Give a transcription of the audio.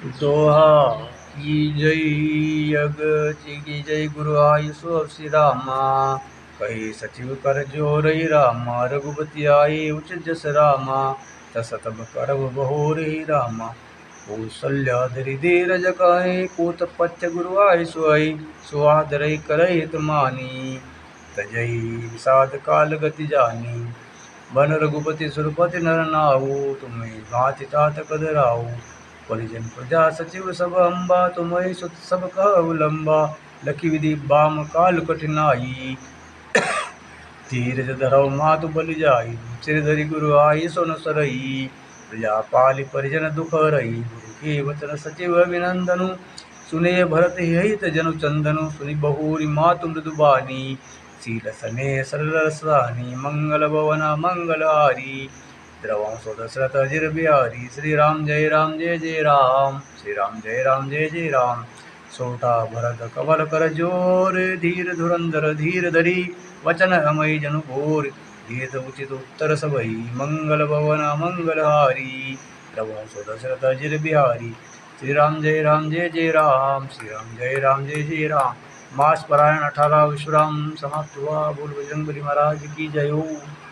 दोहा की जय यज्ञ की जय गुरु आयुषो श्री रामा। कही सचिव कर जोरई रामा, रघुपति आई उच जस रामा। तस तब करब बहोरहि रामा, कौशल्या धरि धीरज कहि। पूत पथ्य गुरु आयुषो आई, सुआदरई करहि हित मानी। तजहि विषाद काल गति जानी, बन रघुपति सुरपति नर नाऊ। तुम्हें भांति तात कदराऊ, परिजन प्रजा सचिव सब अम्बा। तुम्हें सुत सब कहु लंबा, लखी विधि बाम काल कठिनाई। धीरज धरौ मातु बलि जाई, सिर धरि गुरु आई सोन सरई। प्रजा पालि परिजन दुख हरई, गुरु के वचन सचिव अभिनंदनु। सुने भरत हित जनु चंदनु, सुनि बहुरी मातु मृदु बानी। शील सने सरल रस रानी, मंगल भवन मंगलहारी। द्रवंसो दशरथ अजिर बिहारी, श्री राम जय जय राम। श्री राम जय जय राम। सोटा भरत कमल कर जोर, धीर धुरंधर धीर धरी। वचन अमय जनु भोर, वेद उचित उत्तर सबई। मंगल भवन मंगलहारी, द्रवंसो दशरथ अजिर बिहारी। श्री राम जय जय राम। श्री राम जय जय राम। मास परायण 18 विश्राम समाप्त हुआ। बोल बजरंगबली महाराज की जय हो।